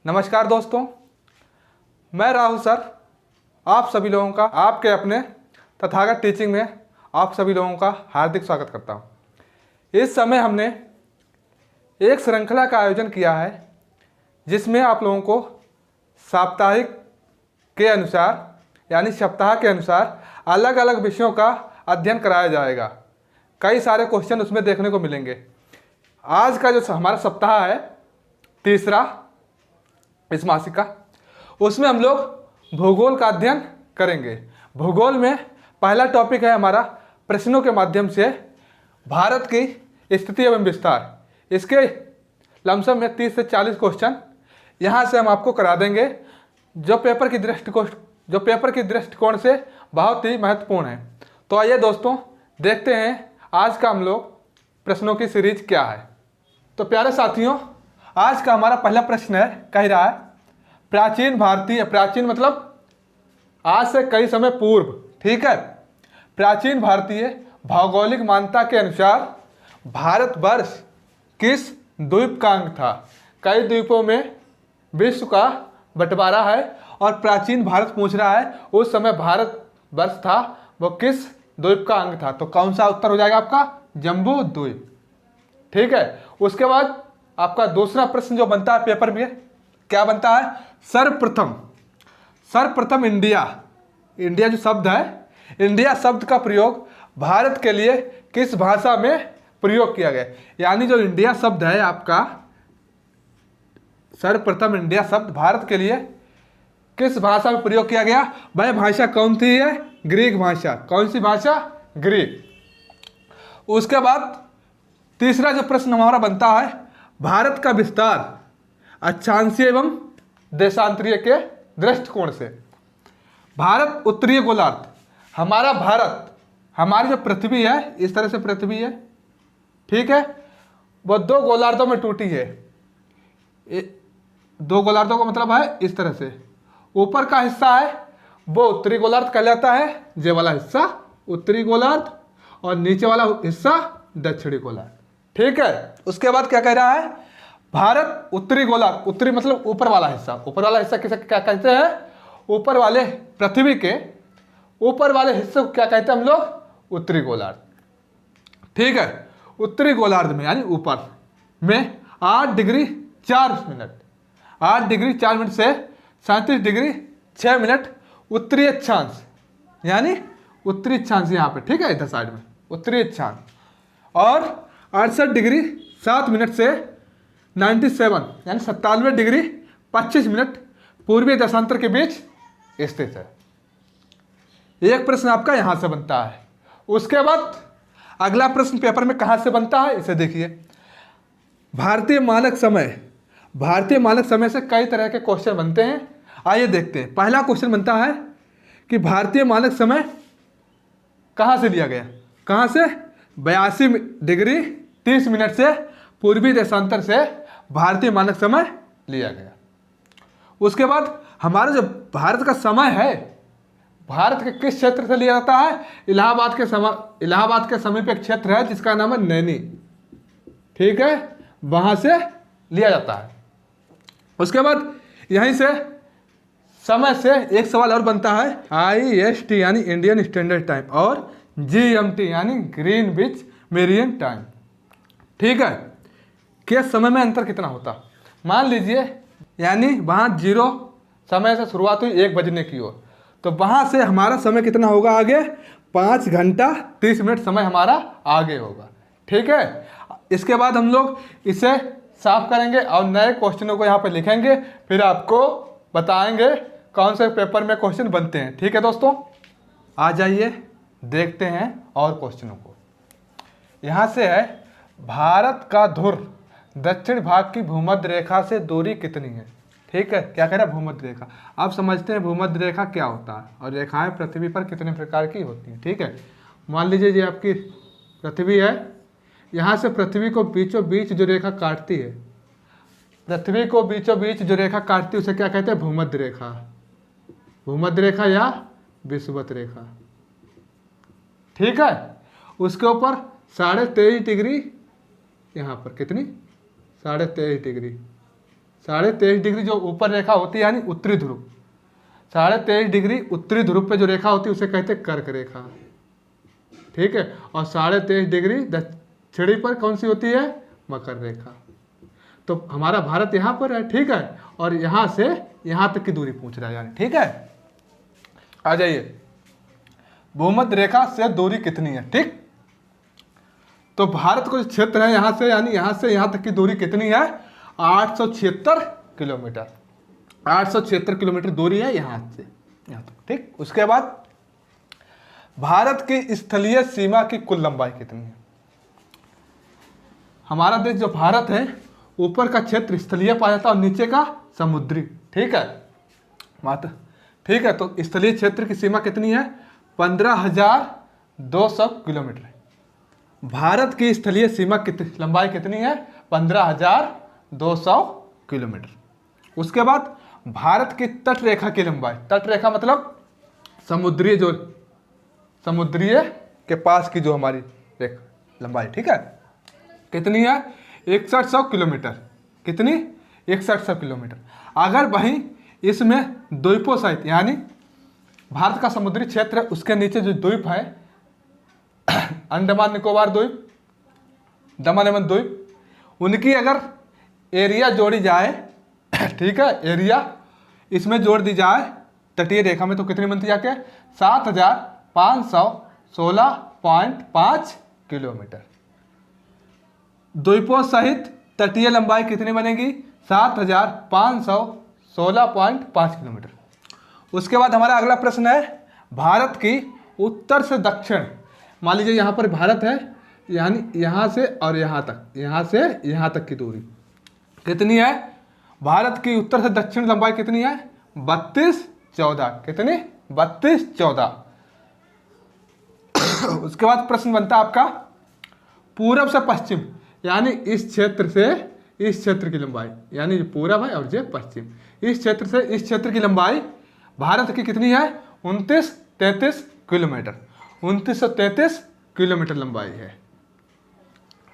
नमस्कार दोस्तों, मैं राहुल सर आप सभी लोगों का आपके अपने तथागत टीचिंग में आप सभी लोगों का हार्दिक स्वागत करता हूं। इस समय हमने एक श्रृंखला का आयोजन किया है जिसमें आप लोगों को साप्ताहिक के अनुसार यानी सप्ताह के अनुसार अलग अलग विषयों का अध्ययन कराया जाएगा। कई सारे क्वेश्चन उसमें देखने को मिलेंगे। आज का जो हमारा सप्ताह है तीसरा इस मासिक का, उसमें हम लोग भूगोल का अध्ययन करेंगे। भूगोल में पहला टॉपिक है हमारा प्रश्नों के माध्यम से भारत की स्थिति एवं विस्तार। इसके लमसम में 30 से 40 क्वेश्चन यहाँ से हम आपको करा देंगे जो पेपर की दृष्टिकोण से बहुत ही महत्वपूर्ण है। तो आइए दोस्तों देखते हैं आज का हम लोग प्रश्नों की सीरीज क्या है। तो प्यारे साथियों, आज का हमारा पहला प्रश्न है, कह रहा है प्राचीन मतलब आज से कई समय पूर्व, ठीक है। प्राचीन भारतीय भौगोलिक मान्यता के अनुसार भारतवर्ष किस द्वीप का अंग था? कई द्वीपों में विश्व का बंटवारा है और प्राचीन भारत पूछ रहा है उस समय भारतवर्ष था वो किस द्वीप का अंग था? तो कौन सा उत्तर हो जाएगा आपका? जम्बू द्वीप, ठीक है। उसके बाद आपका दूसरा प्रश्न जो बनता है पेपर में, क्या बनता है? सर्वप्रथम इंडिया जो शब्द है, इंडिया शब्द का प्रयोग भारत के लिए किस भाषा में प्रयोग किया गया? यानी जो इंडिया शब्द है आपका, सर्वप्रथम इंडिया शब्द भारत के लिए किस भाषा में प्रयोग किया गया? वह भाषा कौन थी? है ग्रीक भाषा। कौन सी भाषा? ग्रीक। उसके बाद तीसरा जो प्रश्न हमारा बनता है, भारत का विस्तार अक्षांशीय एवं देशांतरीय के दृष्टिकोण से। भारत उत्तरीय गोलार्ध, हमारा भारत, हमारी जो पृथ्वी है इस तरह से पृथ्वी है, ठीक है, वो दो गोलार्धों में टूटी है। दो गोलार्धों का मतलब है इस तरह से, ऊपर का हिस्सा है वो उत्तरी गोलार्ध कहलाता है, ये वाला हिस्सा उत्तरी गोलार्ध और नीचे वाला हिस्सा दक्षिणी गोलार्ध, ठीक है। उसके बाद क्या कह रहा है? भारत उत्तरी गोलार्ध, उत्तरी मतलब ऊपर वाला हिस्सा किसे क्या कहते हैं? ऊपर वाले पृथ्वी के ऊपर वाले हिस्से को क्या कहते हैं हम लोग? उत्तरी गोलार्ध, ठीक है। उत्तरी गोलार्ध में यानी ऊपर में 8 डिग्री 4 मिनट से 37 डिग्री 6 मिनट उत्तरी अक्षांश, यानी उत्तरी अक्षांश यहाँ पे, ठीक है, इधर साइड में उत्तरी अक्षांश, और 68 डिग्री 7 मिनट से 97 यानी 97 डिग्री 25 मिनट पूर्वी देशांतर के बीच स्थित है। एक प्रश्न आपका यहां से बनता है। उसके बाद अगला प्रश्न पेपर में कहां से बनता है, इसे देखिए। भारतीय मानक समय से कई तरह के क्वेश्चन बनते हैं। आइए देखते हैं। पहला क्वेश्चन बनता है कि भारतीय मानक समय कहां से लिया गया? कहां से? 82 डिग्री 30 मिनट से पूर्वी देशांतर से भारतीय मानक समय लिया गया। उसके बाद हमारा जो भारत का समय है, भारत के किस क्षेत्र से लिया जाता है? इलाहाबाद के समीप एक क्षेत्र है जिसका नाम है नैनी, ठीक है, वहां से लिया जाता है। उसके बाद यहीं से समय से एक सवाल और बनता है, IST यानी इंडियन स्टैंडर्ड टाइम और GMT यानी ग्रीनविच मेरिडियन टाइम, ठीक है। के समय में अंतर कितना होता? मान लीजिए यानी वहाँ 0 समय से शुरुआत हुई 1 बजने की ओर, तो वहाँ से हमारा समय कितना होगा आगे? 5 घंटा 30 मिनट समय हमारा आगे होगा, ठीक है। इसके बाद हम लोग इसे साफ करेंगे और नए क्वेश्चनों को यहाँ पे लिखेंगे, फिर आपको बताएंगे कौन से पेपर में क्वेश्चन बनते हैं, ठीक है दोस्तों। आ जाइए देखते हैं और क्वेश्चनों को। यहाँ से है, भारत का ध्रुव दक्षिण भाग की भूमध्य रेखा से दूरी कितनी है? ठीक है, क्या कह रहा है? भूमध्य रेखा। आप समझते हैं भूमध्य रेखा क्या होता है और रेखाएं पृथ्वी पर कितने प्रकार की होती हैं, ठीक है। मान लीजिए ये आपकी पृथ्वी है, यहाँ से पृथ्वी को बीचों बीच जो रेखा काटती है, पृथ्वी को बीचों बीच जो रेखा काटती है उसे क्या कहते हैं? भूमध्य रेखा। भूमध्य रेखा या विषुवत रेखा, ठीक है। उसके ऊपर 23.5 डिग्री, यहाँ पर कितनी? 23.5 डिग्री 23.5 डिग्री जो ऊपर रेखा होती है यानी उत्तरी ध्रुव, 23.5 डिग्री उत्तरी ध्रुव पे जो रेखा होती है उसे कहते हैं कर्क रेखा, ठीक है। और 23.5 डिग्री दक्षिणी पर कौन सी होती है, मकर रेखा। तो हमारा भारत यहाँ पर है, ठीक है, और यहाँ से यहाँ तक की दूरी पूछ रहा है यानी, ठीक है। आ जाइए, भूमध्य रेखा से दूरी कितनी है, ठीक। तो भारत को जो क्षेत्र है यहाँ से यानी यहाँ से यहाँ तक की दूरी कितनी है, 876 किलोमीटर, 876 किलोमीटर दूरी है यहाँ से यहाँ तक, ठीक। उसके बाद भारत की स्थलीय सीमा की कुल लंबाई कितनी है। हमारा देश जो भारत है, ऊपर का क्षेत्र स्थलीय पाया जाता है और नीचे का समुद्री, ठीक है माता, ठीक है। तो स्थलीय क्षेत्र की सीमा कितनी है, 15,200 किलोमीटर। भारत की स्थलीय सीमा कितनी लंबाई कितनी है, 15,200 किलोमीटर। उसके बाद भारत की तट रेखा की लंबाई, तट रेखा मतलब समुद्रीय, जो समुद्रीय के पास की जो हमारी रेखा लंबाई, ठीक है, कितनी है, 6100 किलोमीटर। कितनी, 6100 किलोमीटर। अगर वहीं इसमें द्वीपों सहित यानी भारत का समुद्री क्षेत्र है, उसके नीचे जो द्वीप है, अंडमान निकोबार द्वीप, दमन एवं द्वीप, उनकी अगर एरिया जोड़ी जाए, ठीक है, एरिया इसमें जोड़ दी जाए तटीय रेखा में, तो कितनी बनती जाके, 7,516.5 किलोमीटर। द्वीपों सहित तटीय लंबाई कितनी बनेगी, 7,516.5 किलोमीटर। उसके बाद हमारा अगला प्रश्न है, भारत की उत्तर से दक्षिण, मान लीजिए यहाँ पर भारत है, यानी यहाँ से और यहाँ तक, यहाँ से यहाँ तक की दूरी कितनी है, भारत की उत्तर से दक्षिण लंबाई कितनी है, 3214। कितनी, 3214। उसके बाद प्रश्न बनता है आपका, पूरब से पश्चिम, यानी इस क्षेत्र से इस क्षेत्र की लंबाई, यानी पूरब है और ये पश्चिम, इस क्षेत्र से इस क्षेत्र की लंबाई भारत की कितनी है, 2933 किलोमीटर, 2933 किलोमीटर लंबाई है,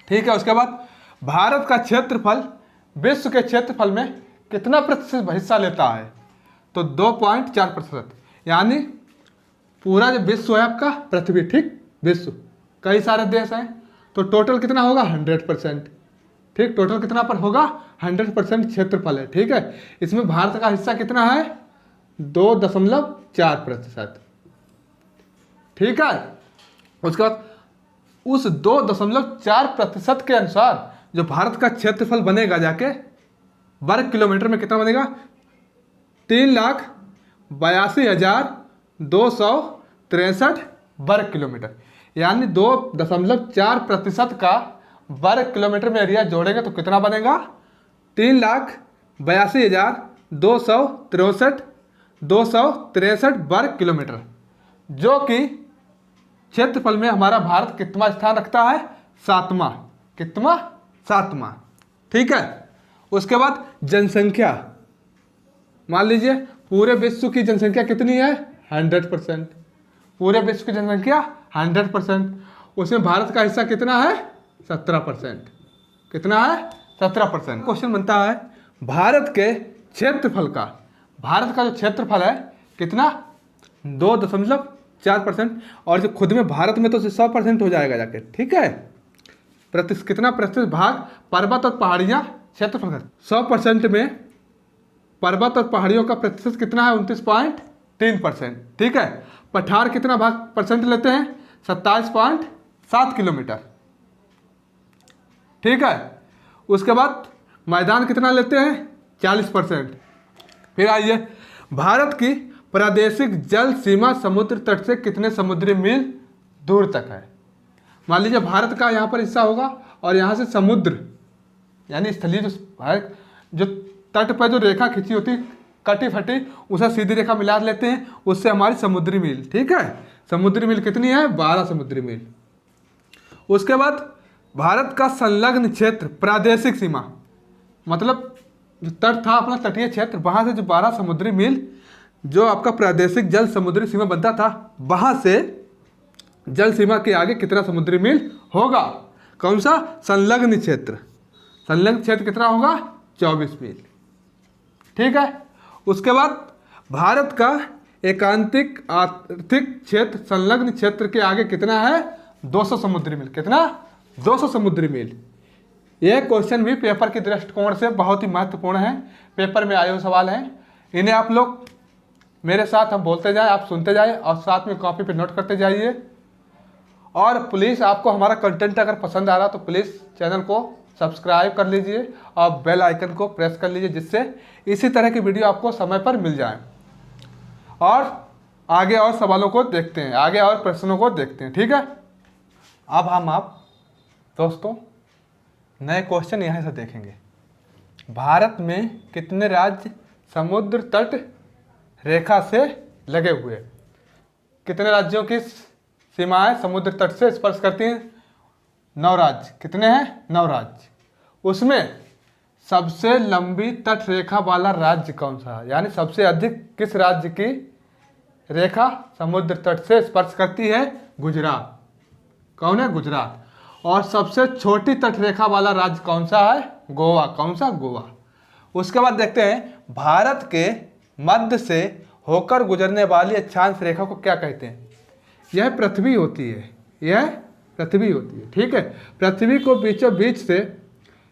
ठीक है। उसके बाद भारत का क्षेत्रफल विश्व के क्षेत्रफल में कितना प्रतिशत हिस्सा लेता है, तो 2.4%, यानी पूरा जो विश्व है आपका, पृथ्वी, ठीक, विश्व कई सारे देश हैं, तो टोटल कितना होगा, 100%, ठीक, टोटल कितना पर होगा, 100% क्षेत्रफल है, ठीक है। इसमें भारत का हिस्सा कितना है, 2.4%, ठीक है। उसके बाद उस 2.4% के अनुसार जो भारत का क्षेत्रफल बनेगा जाके वर्ग किलोमीटर में कितना बनेगा, 3,82,263 वर्ग किलोमीटर, यानी 2.4% का वर्ग किलोमीटर में एरिया जोड़ेंगे तो कितना बनेगा, 3,82,263 वर्ग किलोमीटर, जो कि क्षेत्रफल में हमारा भारत कितना स्थान रखता है, 7वां, कितना, 7वां, ठीक है। उसके बाद जनसंख्या, मान लीजिए पूरे विश्व की जनसंख्या कितनी है, 100%, पूरे विश्व की जनसंख्या 100%, उसमें भारत का हिस्सा कितना है, 17%, कितना है, 17%। क्वेश्चन बनता है, भारत के क्षेत्रफल का, भारत का जो क्षेत्रफल है कितना, 2.4%, और जो खुद में भारत में तो 100% हो जाएगा जाके, ठीक है। कितना प्रतिशत भाग पर्वत और पहाड़ियाँ क्षेत्रफल का, 100% में पर्वत और पहाड़ियों का प्रतिशत कितना है, 29.3%, ठीक है। पठार कितना भाग परसेंट लेते हैं, 27.7 किलोमीटर, ठीक है। उसके बाद मैदान कितना लेते हैं, 40%। फिर आइए, भारत की प्रादेशिक जल सीमा समुद्र तट से कितने समुद्री मील दूर तक है। मान लीजिए भारत का यहाँ पर हिस्सा होगा और यहाँ से समुद्र, यानी स्थलीय जो है, जो तट पर जो रेखा खींची होती, कटी फटी, उसे सीधी रेखा मिला लेते हैं, उससे हमारी समुद्री मील, ठीक है। समुद्री मील कितनी है, 12 समुद्री मील। उसके बाद भारत का संलग्न क्षेत्र, प्रादेशिक सीमा, मतलब जो तट था अपना तटीय क्षेत्र, वहाँ से जो 12 समुद्री मील जो आपका प्रादेशिक जल समुद्री सीमा बनता था, वहाँ से जल सीमा के आगे कितना समुद्री मील होगा, कौन सा, संलग्न क्षेत्र। संलग्न क्षेत्र कितना होगा, 24 मील, ठीक है। उसके बाद भारत का एकांतिक आर्थिक क्षेत्र संलग्न क्षेत्र के आगे कितना है? 200 समुद्री मील। कितना? 200 समुद्री मील। यह क्वेश्चन भी पेपर के दृष्टिकोण से बहुत ही महत्वपूर्ण है, पेपर में आए हुए सवाल हैं। इन्हें आप लोग मेरे साथ हम बोलते जाएं, आप सुनते जाएं और साथ में कॉपी पे नोट करते जाइए। और प्लीज़ आपको हमारा कंटेंट अगर पसंद आ रहा तो प्लीज़ चैनल को सब्सक्राइब कर लीजिए और बेल आइकन को प्रेस कर लीजिए, जिससे इसी तरह की वीडियो आपको समय पर मिल जाए। और आगे और सवालों को देखते हैं, आगे और प्रश्नों को देखते हैं, ठीक है। अब हम आप दोस्तों नए क्वेश्चन यहाँ से देखेंगे। भारत में कितने राज्य समुद्र तट रेखा से लगे हुए? कितने राज्यों की सीमाएं समुद्र तट से स्पर्श करती हैं? 9 राज्य। कितने हैं? 9 राज्य। उसमें सबसे लंबी तट रेखा वाला राज्य कौन सा है? यानी सबसे अधिक किस राज्य की रेखा समुद्र तट से स्पर्श करती है? गुजरात। कौन है? गुजरात। और सबसे छोटी तट रेखा वाला राज्य कौन सा है? गोवा। कौन सा? गोवा। उसके बाद देखते हैं भारत के मध्य से होकर गुजरने वाली अक्षांश रेखा को क्या कहते हैं? यह पृथ्वी होती है, यह पृथ्वी होती है, ठीक है। पृथ्वी को बीचों बीच से,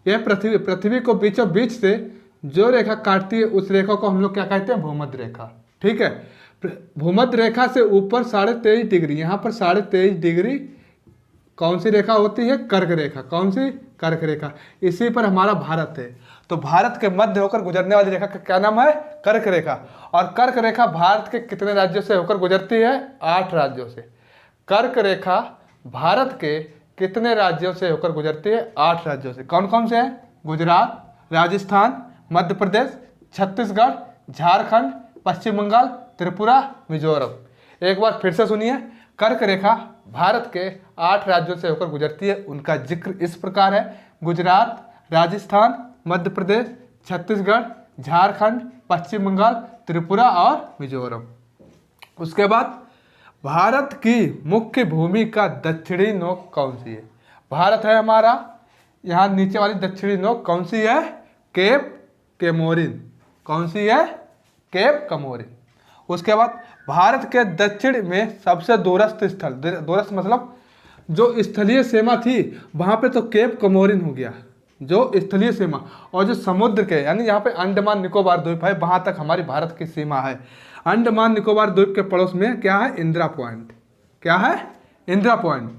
यह पृथ्वी को बीचों बीच से जो रेखा काटती है उस रेखा को हम लोग क्या कहते हैं? भूमध्य रेखा, ठीक है। भूमध्य रेखा से ऊपर 23.5 डिग्री, यहाँ पर 23.5 डिग्री कौन सी रेखा होती है? कर्क रेखा। कौन सी? कर्क रेखा। इसी पर हमारा भारत है। तो भारत के मध्य होकर गुजरने वाली रेखा का क्या नाम है? कर्क रेखा। और कर्क रेखा भारत के कितने राज्यों से होकर गुजरती है? 8 राज्यों से। कर्क रेखा भारत के कितने राज्यों से होकर गुजरती है? 8 राज्यों से। कौन कौन से हैं? गुजरात, राजस्थान, मध्य प्रदेश, छत्तीसगढ़, झारखंड, पश्चिम बंगाल, त्रिपुरा, मिजोरम। एक बार फिर से सुनिए। कर्क रेखा भारत के 8 राज्यों से होकर गुजरती है। उनका जिक्र इस प्रकार है: गुजरात, राजस्थान, मध्य प्रदेश, छत्तीसगढ़, झारखंड, पश्चिम बंगाल, त्रिपुरा और मिजोरम। उसके बाद भारत की मुख्य भूमि का दक्षिणी नोक कौन सी है? भारत है हमारा, यहाँ नीचे वाली दक्षिणी नोक कौन सी है? केप कमोरिन। कौन सी है? केप कमोरिन। उसके बाद भारत के दक्षिण में सबसे दूरस्थ स्थल, दूरस्थ मतलब जो स्थलीय सीमा थी वहाँ पे तो केप कमोरिन हो गया, जो स्थलीय सीमा। और जो समुद्र के यानी यहाँ पे अंडमान निकोबार द्वीप है, वहाँ तक हमारी भारत की सीमा है। अंडमान निकोबार द्वीप के पड़ोस में क्या है? इंदिरा पॉइंट। क्या है? इंदिरा पॉइंट।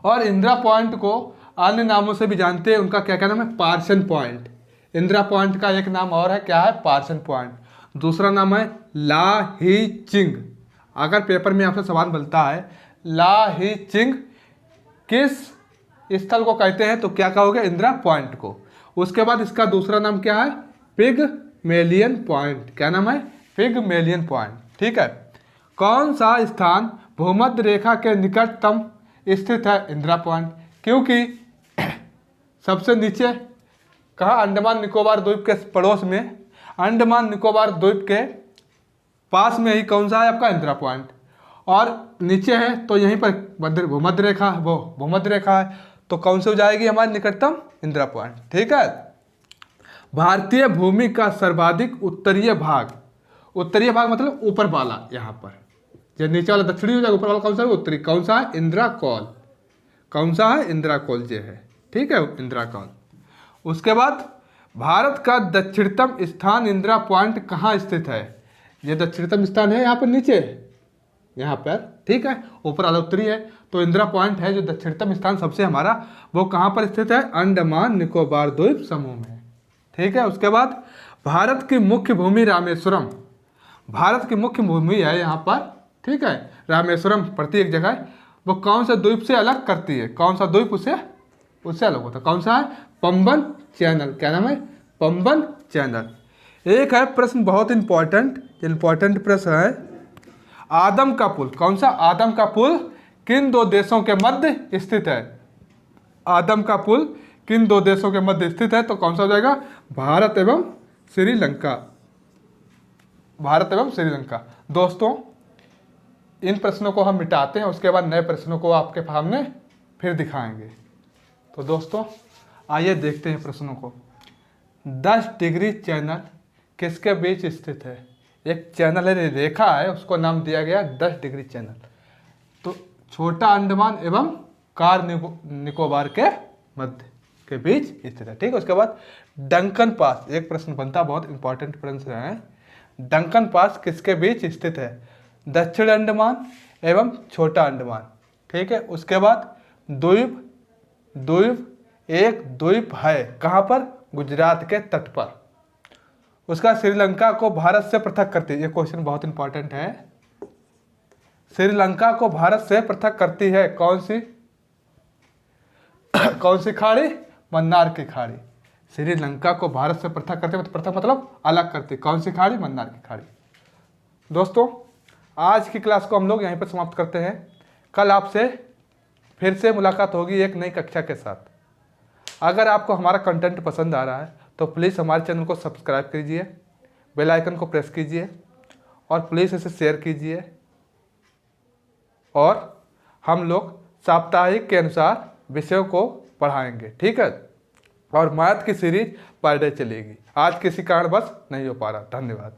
और इंदिरा पॉइंट को अन्य नामों से भी जानते हैं। उनका क्या क्या नाम है? पार्सन पॉइंट। इंदिरा पॉइंट का एक नाम और है, क्या है? पार्सन पॉइंट। दूसरा नाम है ला ही चिंग। अगर पेपर में आपसे सवाल बनता है ला ही चिंग किस स्थल को कहते हैं, तो क्या कहोगे? इंदिरा पॉइंट को। उसके बाद इसका दूसरा नाम क्या है? Pygmalion point. क्या नाम है? पिगमेलियन पॉइंट, ठीक है। कौन सा स्थान भूमध्य रेखा के निकटतम स्थित है? इंदिरा पॉइंट। क्योंकि सबसे नीचे कहा? अंडमान निकोबार द्वीप के पड़ोस में, अंडमान निकोबार द्वीप के पास में ही कौन सा है आपका? इंदिरा पॉइंट। और नीचे है तो यहीं पर भूमध्य रेखा, वो भूमध्य रेखा है, तो कौन सी हो जाएगी हमारी निकटतम? इंदिरा पॉइंट, ठीक है। भारतीय भूमि का सर्वाधिक उत्तरीय भाग, उत्तरीय भाग मतलब ऊपर वाला, यहाँ पर जो नीचे वाला दक्षिणी हो जाएगा, ऊपर वाला कौन सा है? उत्तरी। कौन सा है? इंदिरा कौल। कौन सा है? इंदिरा कौल जो है, ठीक है, इंदिरा कौल। उसके बाद भारत का दक्षिणतम स्थान इंदिरा पॉइंट कहाँ स्थित है? ये दक्षिणतम स्थान है यहाँ पर नीचे, यहाँ पर, ठीक है। ऊपर वाला उत्तरी है, तो इंदिरा पॉइंट है जो दक्षिणतम स्थान सबसे हमारा, वो कहाँ पर स्थित है? अंडमान निकोबार द्वीप समूह में, ठीक है। उसके बाद भारत की मुख्य भूमि रामेश्वरम। भारत की मुख्य भूमि है यहाँ पर, ठीक है, रामेश्वरम पड़ती एक जगह है। वो कौन सा द्वीप से अलग करती है? कौन सा द्वीप उससे अलग होता है? कौन सा है? पंबन चैनल। क्या नाम है? पंबन चैनल। एक है प्रश्न बहुत इंपॉर्टेंट प्रश्न है, आदम का पुल। कौन सा? आदम का पुल किन 2 देशों के मध्य स्थित है? आदम का पुल किन 2 देशों के मध्य स्थित है? तो कौन सा हो जाएगा? भारत एवं श्रीलंका। भारत एवं श्रीलंका। दोस्तों इन प्रश्नों को हम मिटाते हैं, उसके बाद नए प्रश्नों को आपके सामने फिर दिखाएंगे। तो दोस्तों आइए देखते हैं प्रश्नों को। 10 डिग्री चैनल किसके बीच स्थित है? एक चैनल है, रेखा है, उसको नाम दिया गया 10 डिग्री चैनल। तो छोटा अंडमान एवं कार निकोबार के मध्य के बीच स्थित है। ठीक है, उसके बाद डंकन पास, एक प्रश्न बनता, बहुत इंपॉर्टेंट प्रश्न है। डंकन पास किसके बीच स्थित है? दक्षिण अंडमान एवं छोटा अंडमान। ठीक है, उसके बाद द्वीप, एक द्वीप है कहाँ पर? गुजरात के तट पर। उसका श्रीलंका को भारत से पृथक करती है, ये क्वेश्चन बहुत इंपॉर्टेंट है। श्रीलंका को भारत से पृथक करती है कौन सी कौन सी खाड़ी? मन्नार की खाड़ी। श्रीलंका को भारत से पृथक करती है, पृथक मतलब अलग करती है। कौन सी खाड़ी? मन्नार की खाड़ी। दोस्तों, आज की क्लास को हम लोग यहीं पर समाप्त करते हैं। कल आपसे फिर से मुलाकात होगी एक नई कक्षा के साथ। अगर आपको हमारा कंटेंट पसंद आ रहा है तो प्लीज़ हमारे चैनल को सब्सक्राइब कीजिए, बेल आइकन को प्रेस कीजिए और प्लीज़ इसे शेयर कीजिए। और हम लोग साप्ताहिक के अनुसार विषयों को पढ़ाएंगे। ठीक है, और मैथ की सीरीज पर डे चलेगी। आज किसी कारणवश नहीं हो पा रहा। धन्यवाद।